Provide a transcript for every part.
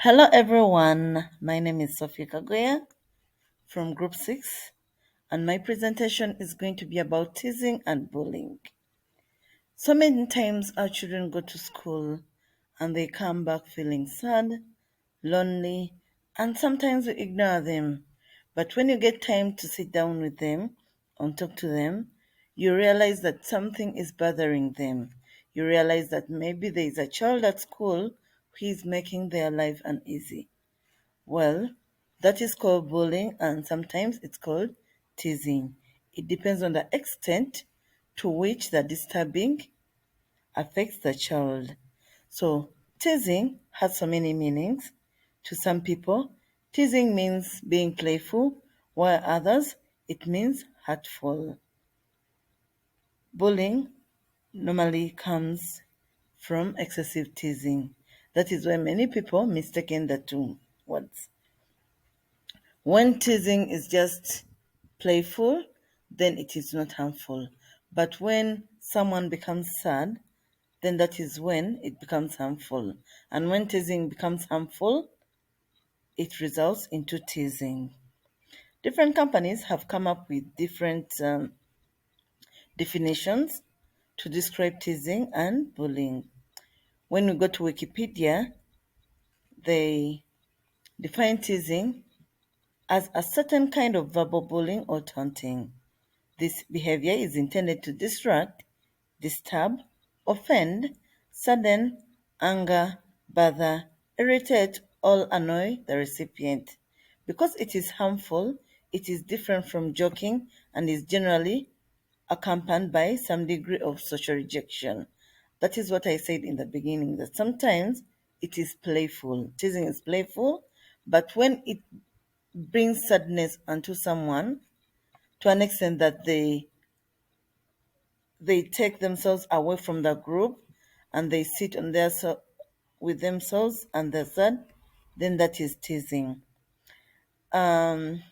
Hello everyone, my name is Sophia Kaguya from Group 6 and my presentation is going to be about teasing and bullying. So many times our children go to school and they come back feeling sad, lonely, and sometimes we ignore them. But when you get time to sit down with them and talk to them, you realize that something is bothering them. You realize that maybe there is a child at school who is making their life uneasy. Well, that is called bullying, and sometimes it's called teasing. It depends on the extent to which the disturbing affects the child. So, teasing has so many meanings. To some people, teasing means being playful, while others, it means hurtful. Bullying normally comes from excessive teasing. That is why many people mistaken the two words. When teasing is just playful, then it is not harmful. But when someone becomes sad, then that is when it becomes harmful. And when teasing becomes harmful, it results into teasing. Different companies have come up with different definitions to describe teasing and bullying. When we go to Wikipedia, they define teasing as a certain kind of verbal bullying or taunting. This behavior is intended to distract, disturb, offend, sadden, anger, bother, irritate, or annoy the recipient. Because it is harmful, it is different from joking and is generally accompanied by some degree of social rejection. That is what I said in the beginning, that sometimes it is playful. Teasing is playful, but when it brings sadness onto someone to an extent that they take themselves away from the group and they sit on their with themselves and they're sad, then that is teasing. Um,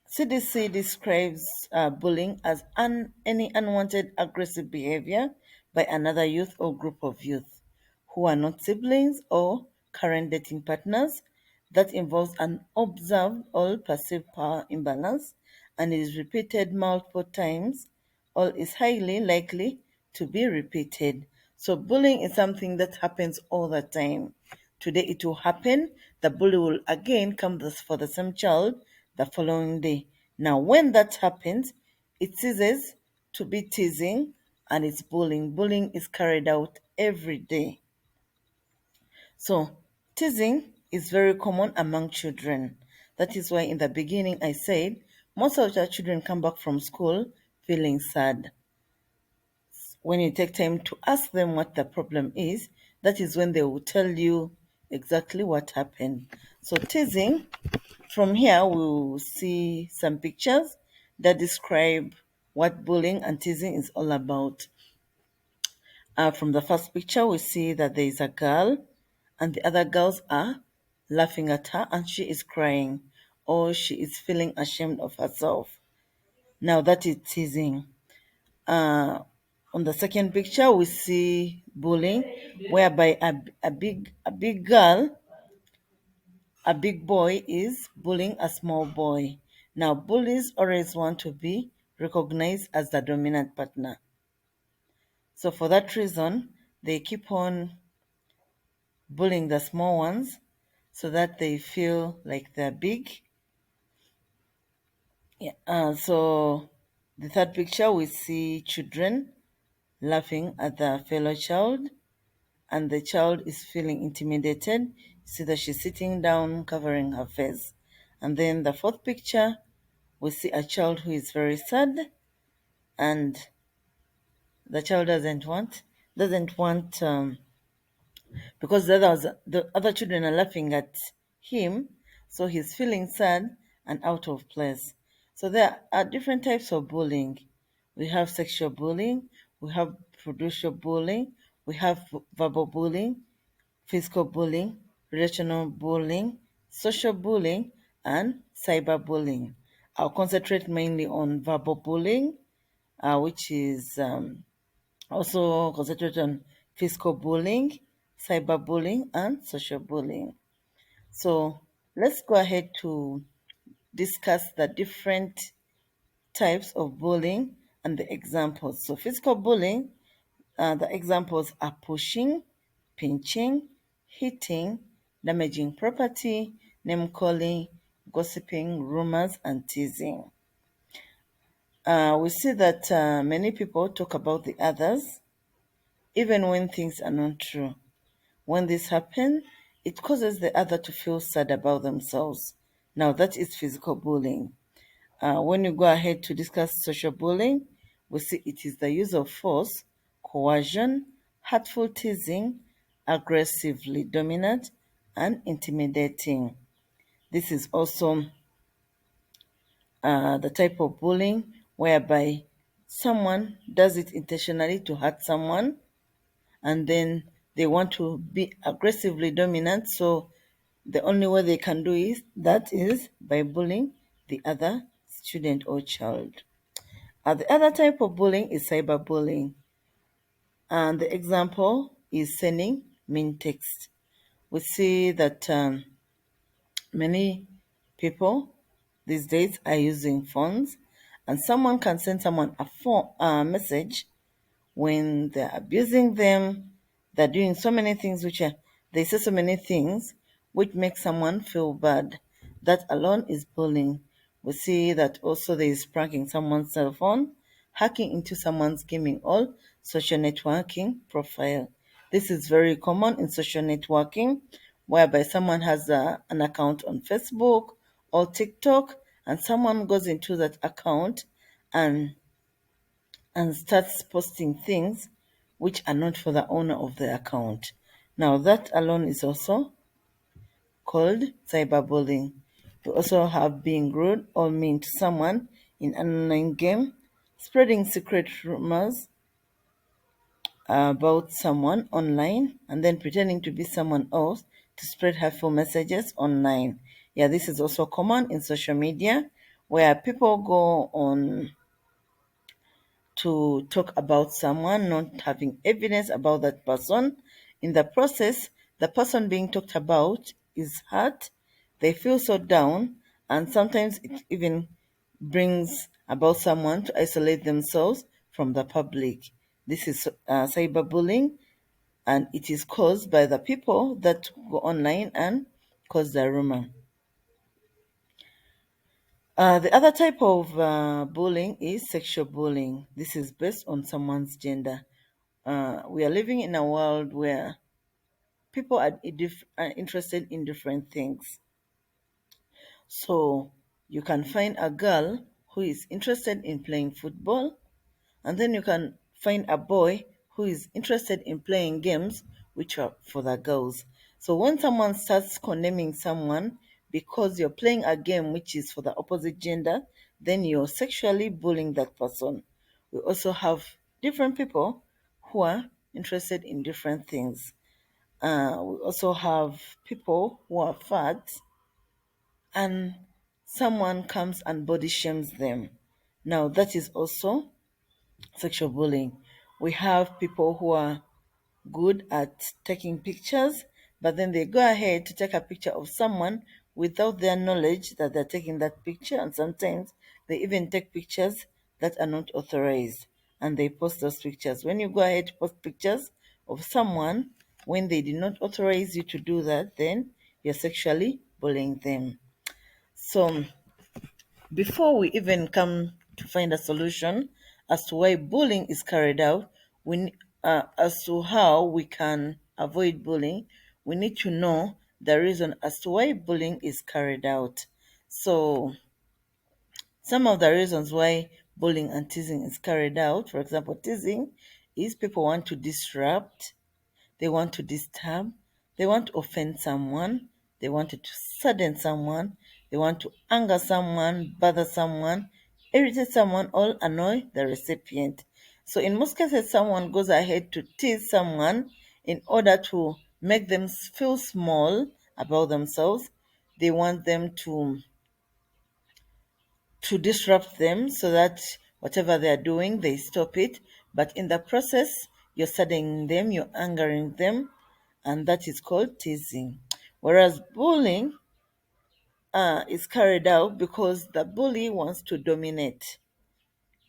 CDC describes bullying as any unwanted aggressive behavior by another youth or group of youth who are not siblings or current dating partners that involves an observed or perceived power imbalance and is repeated multiple times or is highly likely to be repeated. So bullying is something that happens all the time. Today it will happen, the bully will again come for the same child the following day. Now, when that happens, it ceases to be teasing and it's bullying. Bullying is carried out every day. So, teasing is very common among children. That is why in the beginning I said most of our children come back from school feeling sad. When you take time to ask them what the problem is, that is when they will tell you exactly what happened. So, teasing, from here we'll see some pictures that describe what bullying and teasing is all about. From the first picture, we see that there is a girl, and the other girls are laughing at her, and she is crying, or she is feeling ashamed of herself. Now that is teasing. Uh, on the second picture, we see bullying, whereby a big girl, a big boy is bullying a small boy. Now, bullies always want to be recognized as the dominant partner. So, for that reason, they keep on bullying the small ones so that they feel like they're big. Yeah. So, the third picture, we see children laughing at the fellow child, and the child is feeling intimidated. See that she's sitting down, covering her face. And then the fourth picture, we see a child who is very sad, and the child doesn't want because the other children are laughing at him, so he's feeling sad and out of place. So there are different types of bullying. We have sexual bullying, we have producial bullying, we have verbal bullying, physical bullying, relational bullying, social bullying, and cyberbullying. I'll concentrate mainly on verbal bullying, which is also concentrate on physical bullying, cyberbullying, and social bullying. So let's go ahead to discuss the different types of bullying and the examples. So physical bullying, the examples are pushing, pinching, hitting, damaging property, name calling, gossiping, rumors, and teasing. We see that many people talk about the others, even when things are not true. When this happens, it causes the other to feel sad about themselves. Now, that is physical bullying. When you go ahead to discuss social bullying, we see it is the use of force, coercion, hurtful teasing, aggressively dominant, and intimidating. This is also the type of bullying whereby someone does it intentionally to hurt someone, and then they want to be aggressively dominant. So the only way they can do is by bullying the other student or child. The other type of bullying is cyberbullying, and the example is sending mean text. We see that many people these days are using phones, and someone can send someone a message when they're abusing them. They're doing so many things they say so many things which make someone feel bad. That alone is bullying. We see that also there is pranking someone's cell phone, hacking into someone's gaming or social networking profile. This is very common in social networking, whereby someone has an account on Facebook or TikTok, and someone goes into that account and starts posting things which are not for the owner of the account. Now, that alone is also called cyberbullying. We also have being rude or mean to someone in an online game, spreading secret rumors about someone online, and then pretending to be someone else to spread hurtful messages online. Yeah, this is also common in social media where people go on to talk about someone, not having evidence about that person. In the process, the person being talked about is hurt, they feel so down, and sometimes it even brings about someone to isolate themselves from the public. This is cyberbullying, and it is caused by the people that go online and cause the rumor. The other type of bullying is sexual bullying. This is based on someone's gender. We are living in a world where people are interested in different things. So you can find a girl who is interested in playing football, and then you can find a boy who is interested in playing games which are for the girls. So when someone starts condemning someone because you're playing a game which is for the opposite gender, then you're sexually bullying that person. We also have different people who are interested in different things. We also have people who are fat and someone comes and body shames them. Now, that is also sexual bullying. We have people who are good at taking pictures, but then they go ahead to take a picture of someone without their knowledge that they're taking that picture, and sometimes they even take pictures that are not authorized and they post those pictures. When you go ahead to post pictures of someone when they did not authorize you to do that, then you're sexually bullying them. So before we even come to find a solution as to why bullying is carried out, as to how we can avoid bullying, we need to know the reason as to why bullying is carried out. So, some of the reasons why bullying and teasing is carried out, for example, teasing is people want to disrupt, they want to disturb, they want to offend someone, they want to sadden someone, they want to anger someone, bother someone, irritate someone, or annoy the recipient. So, in most cases, someone goes ahead to tease someone in order to make them feel small about themselves. They want them to disrupt them so that whatever they are doing, they stop it. But in the process, you're saddening them, you're angering them, and that is called teasing. Whereas bullying is carried out because the bully wants to dominate.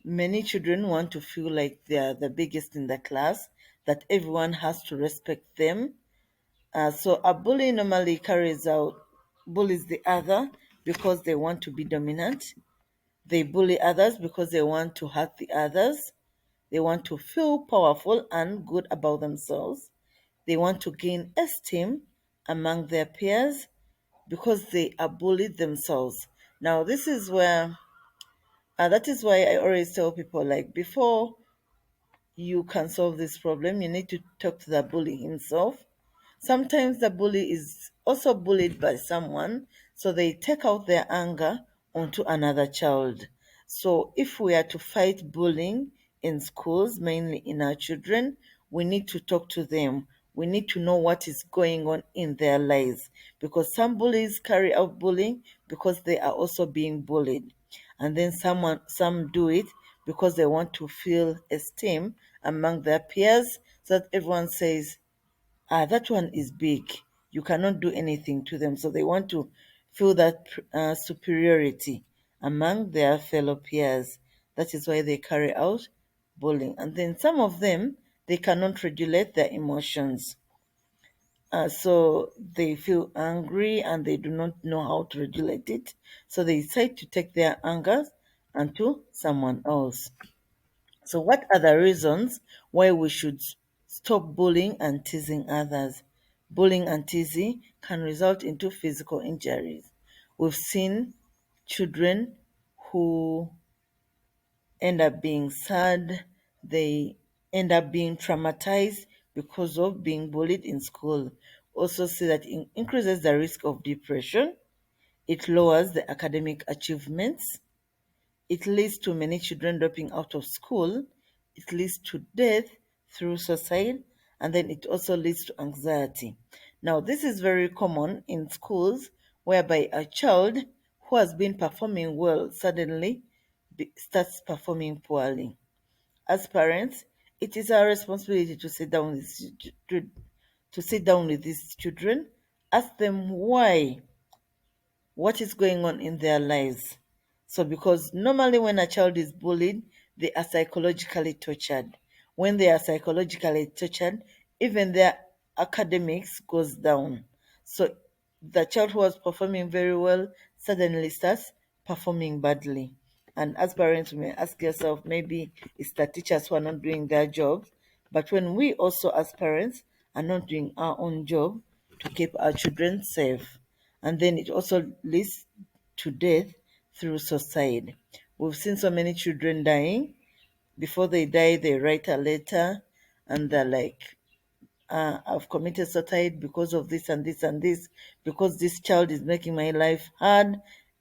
Many children want to feel like they are the biggest in the class, that everyone has to respect them. So a bully normally bullies the other because they want to be dominant. They bully others because they want to hurt the others. They want to feel powerful and good about themselves. They want to gain esteem among their peers because they are bullied themselves. Now, that is why I always tell people, like, before you can solve this problem, you need to talk to the bully himself. Sometimes the bully is also bullied by someone, so they take out their anger onto another child. So, if we are to fight bullying in schools, mainly in our children, we need to talk to them. We need to know what is going on in their lives, because some bullies carry out bullying because they are also being bullied. And then some do it because they want to feel esteem among their peers, so that everyone says, that one is big. You cannot do anything to them. So they want to feel that superiority among their fellow peers. That is why they carry out bullying. And then some of them, they cannot regulate their emotions. So they feel angry and they do not know how to regulate it. So they decide to take their anger onto someone else. So, what are the reasons why we should stop bullying and teasing others? Bullying and teasing can result into physical injuries. We've seen children who end up being sad, they end up being traumatized because of being bullied in school. Also, see that it increases the risk of depression, it lowers the academic achievements, it leads to many children dropping out of school. It leads to death through suicide, and then it also leads to anxiety. Now, this is very common in schools whereby a child who has been performing well suddenly starts performing poorly. As parents, it is our responsibility to sit down with these children, ask them why, what is going on in their lives. So, because normally when a child is bullied, they are psychologically tortured. When they are psychologically tortured, even their academics goes down. So, the child who was performing very well suddenly starts performing badly. And as parents, you may ask yourself, maybe it's the teachers who are not doing their jobs. But when we also, as parents, are not doing our own job to keep our children safe, and then it also leads to death through suicide. We've seen so many children dying. Before they die, they write a letter and they're like, I've committed suicide because of this and this and this, because this child is making my life hard.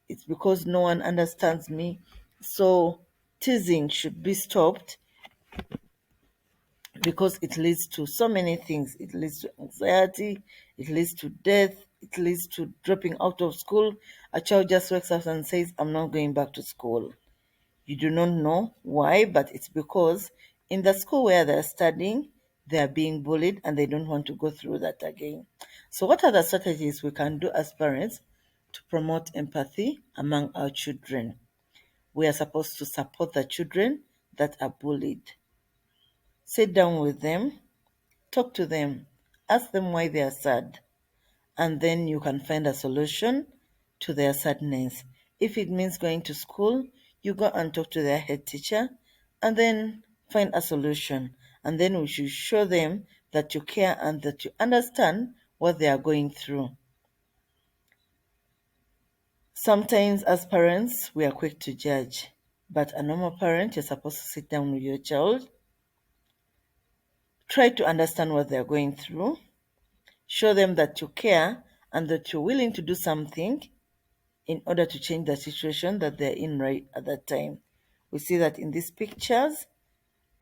It's because no one understands me. So, teasing should be stopped because it leads to so many things. It leads to anxiety, it leads to death, it leads to dropping out of school. A child just wakes up and says, I'm not going back to school. You do not know why, but it's because in the school where they're studying, they are being bullied and they don't want to go through that again. So, what are the strategies we can do as parents to promote empathy among our children? We are supposed to support the children that are bullied. Sit down with them, talk to them, ask them why they are sad, and then you can find a solution to their sadness. If it means going to school, you go and talk to their head teacher and then find a solution. And then we should show them that you care and that you understand what they are going through. Sometimes, as parents, we are quick to judge, but a normal parent, you're supposed to sit down with your child, try to understand what they're going through, show them that you care and that you're willing to do something in order to change the situation that they're in right at that time. We see that in these pictures,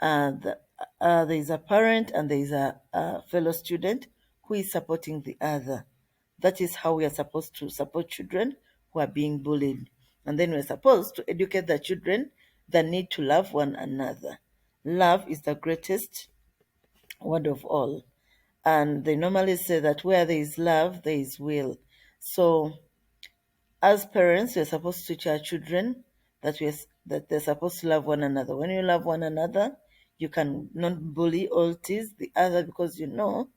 there is a parent and there is a fellow student who is supporting the other. That is how we are supposed to support children who are being bullied. And then we're supposed to educate the children that need to love one another. Love is the greatest word of all. And they normally say that where there is love, there is will. So, as parents, we're supposed to teach our children that they're supposed to love one another. When you love one another, you can not bully or tease the other because you know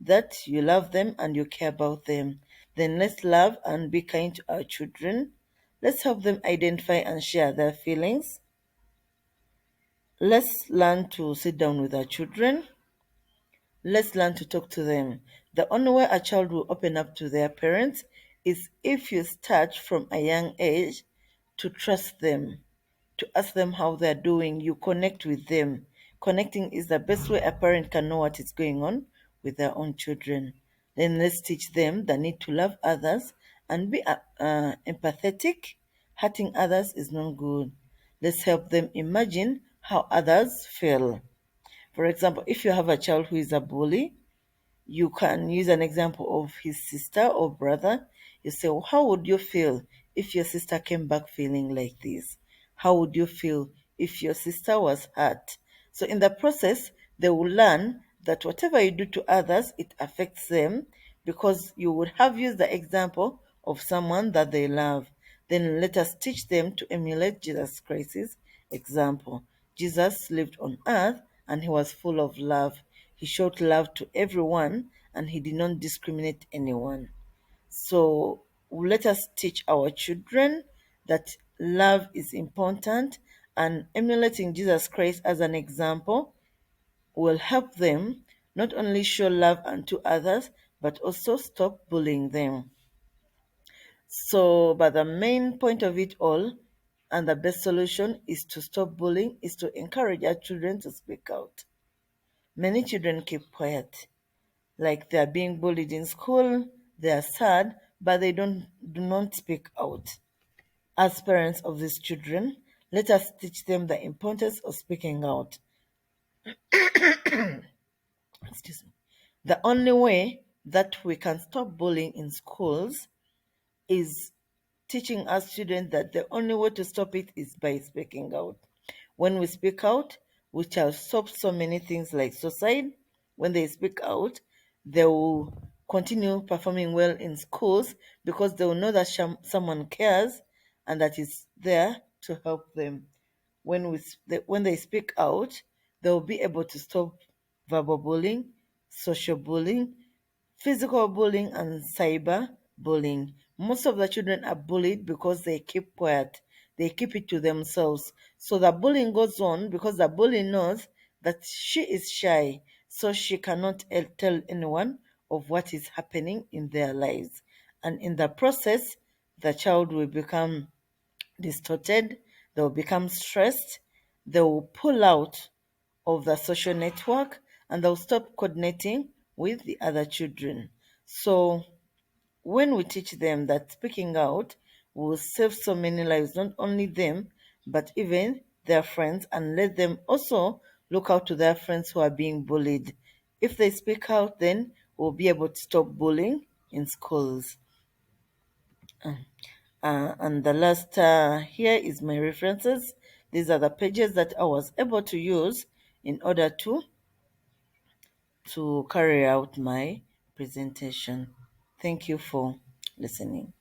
that you love them and you care about them. Then let's love and be kind to our children. Let's help them identify and share their feelings. Let's learn to sit down with our children. Let's learn to talk to them. The only way a child will open up to their parents is if you start from a young age to trust them, to ask them how they're doing. You connect with them. Connecting is the best way a parent can know what is going on with their own children. Then let's teach them the need to love others and be empathetic. Hurting others is not good. Let's help them imagine how others feel. For example, if you have a child who is a bully, you can use an example of his sister or brother. You say, well, how would you feel if your sister came back feeling like this? How would you feel if your sister was hurt? So, in the process, they will learn that whatever you do to others, it affects them because you would have used the example of someone that they love. Then let us teach them to emulate Jesus Christ's example. Jesus lived on earth and he was full of love. He showed love to everyone and he did not discriminate anyone. So let us teach our children that love is important and emulating Jesus Christ as an example will help them not only show love unto others but also stop bullying them. So, but the main point of it all and the best solution is to stop bullying, is to encourage our children to speak out. Many children keep quiet, like they are being bullied in school, they are sad, but they do not speak out. As parents of these children, let us teach them the importance of speaking out. Excuse me. The only way that we can stop bullying in schools is teaching our students that the only way to stop it is by speaking out. When we speak out, we shall stop so many things like suicide. When they speak out, they will continue performing well in schools because they will know that someone cares and that is there to help them. When they speak out, they will be able to stop verbal bullying, social bullying, physical bullying, and cyber bullying. Most of the children are bullied because they keep quiet. They keep it to themselves. So the bullying goes on because the bully knows that she is shy, so she cannot tell anyone of what is happening in their lives. And in the process, the child will become distorted, they will become stressed, they will pull out of the social network, and they'll stop coordinating with the other children. So when we teach them that speaking out will save so many lives, not only them, but even their friends, and let them also look out to their friends who are being bullied. If they speak out, then we'll be able to stop bullying in schools. And the last here is my references. These are the pages that I was able to use in order to carry out my presentation. Thank you for listening.